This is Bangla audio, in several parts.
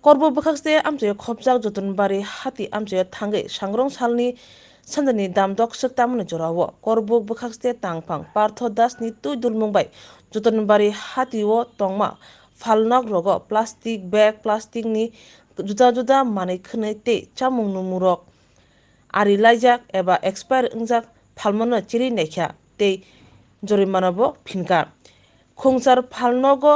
Korbo bakhaste amche khopjak jotonbari hati amche thangai sangrong salni sandani damdok saktamne jorawo korbo bakhaste tangphang partho das ni tuidul mungbai jotonbari hati o tongma falnak rogo plastic bag plastic ni juda juda manai khwnai te chamung numurok ari laijak eba expire ungjak phalmano chiri naikha te jorimanabo phinka khungchar phalnogo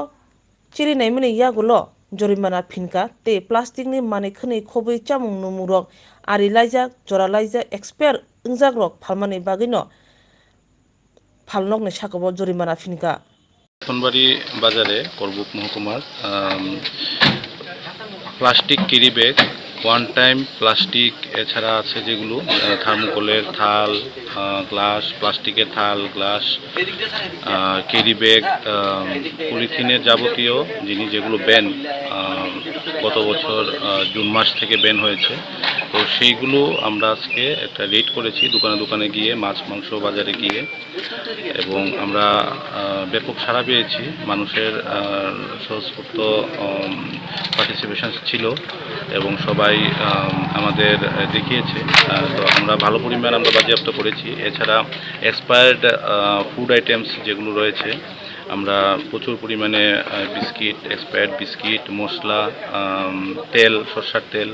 chiri naimani yagulo jorimana phinka te plastic ni manai khwnai khobui chamung numurok ari laijak jora laijak expire ungjak rok phalmani bagino phalnok ni sakabo jorimana phinka রতনবাড়ি বাজারে করবুক মহকুমার plastic carry bag one time plastic এছাড়া আছে যেগুলো থার্মোকলের থাল গ্লাস প্লাস্টিকের থাল গ্লাস ক্যারি ব্যাগ পলিথিনের যাবতীয় জিনিস যেগুলো ব্যান গত বছর জুন মাস থেকে ব্যান হয়েছে তো সেইগুলো আমরা আজকে একটা রেড করেছি দোকানে দোকানে গিয়ে মাছ মাংস বাজারে গিয়ে এবং আমরা ব্যাপক সাড়া পেয়েছি মানুষের স্বতঃস্ফূর্ত পার্টিসিপেশন ছিল এবং সবাই আমাদের দেখিয়েছে তো আমরা ভালো পরিমাণ আমরা বাজেয়াপ্ত করেছি এছাড়া এক্সপায়ার্ড ফুড আইটেমস যেগুলো রয়েছে আমরা প্রচুর পরিমাণে বিস্কিট এক্সপায়ার্ড বিস্কিট মশলা তেল সরষের তেল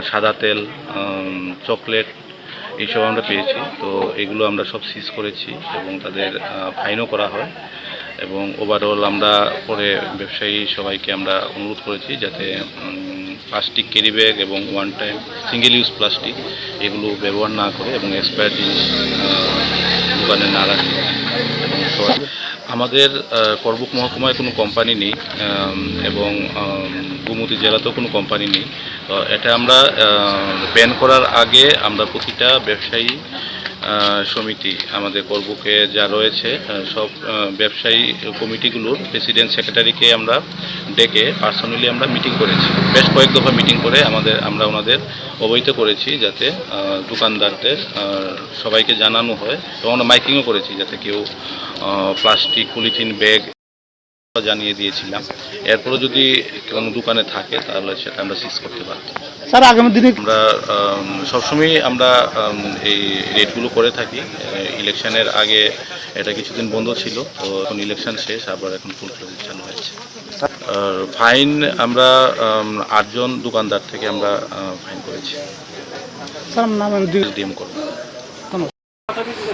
সাদা তেল চকলেট এইসব আমরা পেয়েছি তো এগুলো আমরা সব সিজ করেছি এবং তাদের ফাইনও করা হয় এবং ওভারঅল আমরা পরে ব্যবসায়ী সবাইকে আমরা অনুরোধ করেছি যাতে প্লাস্টিক ক্যারি ব্যাগ এবং one time single use plastic এগুলো ব্যবহার না করে এবং এক্সপায়ার জিনিস দোকানে না রাখে এবং সবাই আমাদের করবুক মহকুমায় কোনো কোম্পানি নেই এবং গোমতী জেলাতেও কোনো কোম্পানি নেই তো এটা আমরা ব্যান করার আগে আমরা প্রতিটা ব্যবসায়ী সমিতি আমাদের করবুকে যা রয়েছে সব ব্যবসায়ী কমিটিগুলোর প্রেসিডেন্ট সেক্রেটারিকে আমরা ডেকে পার্সোনালি আমরা মিটিং করেছি বেশ কয়েক দফা মিটিং করে আমরা ওনাদের অবহিত করেছি যাতে দোকানদারদের সবাইকে জানানো হয় এবং আমরা মাইকিংও করেছি যাতে কেউ প্লাস্টিক পলিথিন ব্যাগ জানিয়ে দিয়েছিলাম এরপরও যদি কোনো দোকানে থাকে তাহলে সেটা আমরা সিজ করতে পারব স্যার আগামী দিনে আমরা সবসময় আমরা এই রেটগুলো করে থাকি ইলেকশনের আগে এটা কিছুদিন বন্ধ ছিল তো এখন ইলেকশন শেষ আবার এখন ফুল ফ্লেজ চালু হয়েছে ফাইন আমরা 8 জন দোকানদার থেকে আমরা ফাইন করেছি স্যার নাম ডিএম করব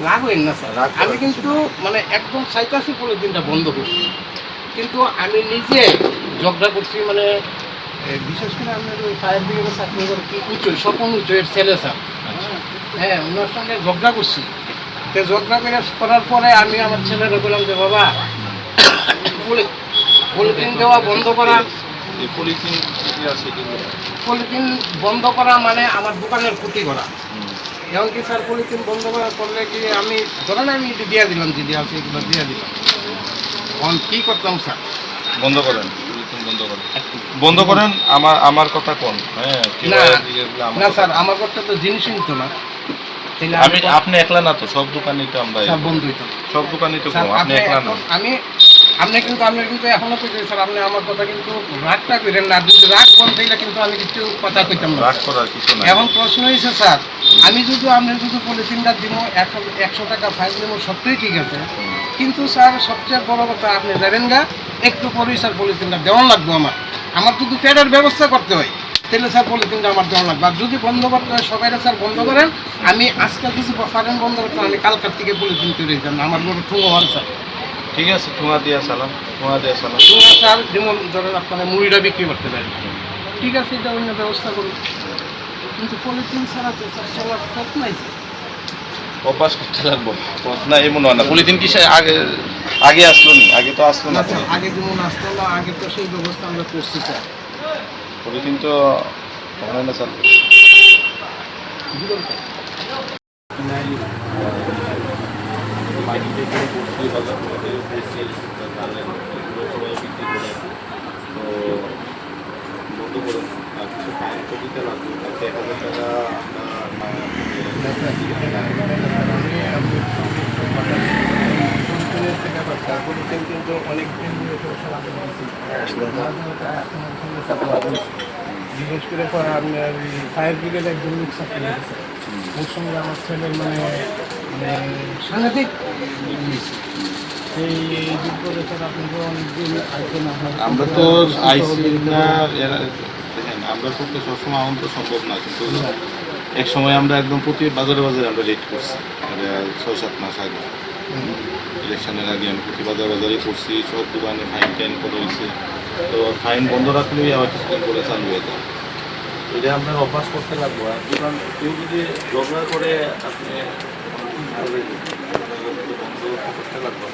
রাগ হইন না স্যার আমি কিন্তু মানে একদম সাইকাসি পলিথিনটা বন্ধ করছি কিন্তু আমি নিজে ঝগড়া করছি মানে বিশেষ করে আপনার ওই ফায়ার ব্রিগেডের চাকরি করে কি উঁচুই স্বপন উঁচুয়ের ছেলে স্যার হ্যাঁ ওনার সঙ্গে ঝগড়া করছি তো ঝগড়া করার পরে আমি আমার ছেলেরা বললাম যে বাবা পলিথিন দেওয়া বন্ধ করা পলিথিন বন্ধ করা মানে আমার দোকানের ক্ষতি করা এমনকি স্যার পলিথিন বন্ধ করলে কি আমি ধরেন আমি দিয়ে দিলাম যদি আছে এগুলো দিয়ে দিলাম কি করতাম স্যার বন্ধ করেন বন্ধ করেন আমার কথা কোন না স্যার আমার কথা তো জিনিসই নিত না আপনি একলা না তো সব দোকানেই তো আমরা বন্ধুই তো সব দোকানেই তো আপনি একলা না আপনি কিন্তু এখনো তো স্যার আপনি আমার কথা কিন্তু রাগটা করেন না যদি রাগ কম দিলে কিন্তু আমি কিছু কথা কইতাম না রাগ করার কিছু না এখন প্রশ্ন হয়েছে স্যার আমি যদি আপনি যদি পলিথিনটা দিব 100 টাকা ফাইন দেবো সত্যিই ঠিক আছে কিন্তু স্যার সবচেয়ে বড় কথা আপনি যাবেন গা একটু পরেই স্যার পলিথিনটা দেওয়া লাগবে আমার যদি পেটের ব্যবস্থা করতে হয় তাহলে স্যার পলিথিনটা আমার দেওয়া লাগবে আর যদি বন্ধ করতে হয় সবাই স্যার বন্ধ করেন আমি আজকে যদি পারেন বন্ধ করতে আমি কালকার থেকে পলিথিন তৈরি দিতাম আমার বড় ঠুঙো হন স্যার ঠিক আছে ঠুঙা দিয়া সালাম ঠুঙা স্যার যেমন ধরেন আপনার মুড়িটা বিক্রি করতে পারেন ঠিক আছে এটা অন্য ব্যবস্থা করুন কিন্তু পলিথিন ছাড়া তো স্যার চলার পথ নাই অভ্যাস করতে লাগবো না এমন হয় না পলিথিন কি আগে আসলো নি আগে তো আসলো না আগে যেমন আসতো না আগে তো সেই ব্যবস্থা আমরা করছি স্যার পলিথিন তো হয় না স্যার বন্ধ করুন আর কিছু ফাইন তো দিতে লাগবে 1000 টাকা পলিথিনের থেকে ব্যাপারটা পলিথিন কিন্তু অনেক দিন ধরে সমস্যা বিশেষ করে আপনার ফায়ার ব্রিগেড একজন লোক চাকরি করেছে ওর সঙ্গে আমার ছেলের মানে সাংঘাতিক এই দুর্যোগে স্যার আপনি তো অনেকদিন আইতেন আমরা তো আইসি না দেখেন আমরা করতে সবসময় আমার তো সম্ভব না, কিন্তু এক সময় আমরা একদম প্রতি বাজারে বাজারে আমরা রেড করছি 6-7 মাস আগে ইলেকশনের আগে আমি প্রতি বাজারেই করছি, সব দোকানে ফাইন টাইন করে হয়েছে। তো ফাইন বন্ধ রাখলেই আবার কিছুদিন করে চালু হয়ে যায়। এটা আপনার অভ্যাস করতে লাগবো। আর দোকান কেউ যদি ঝগড়া করে আপনি বন্ধ করতে লাগবো।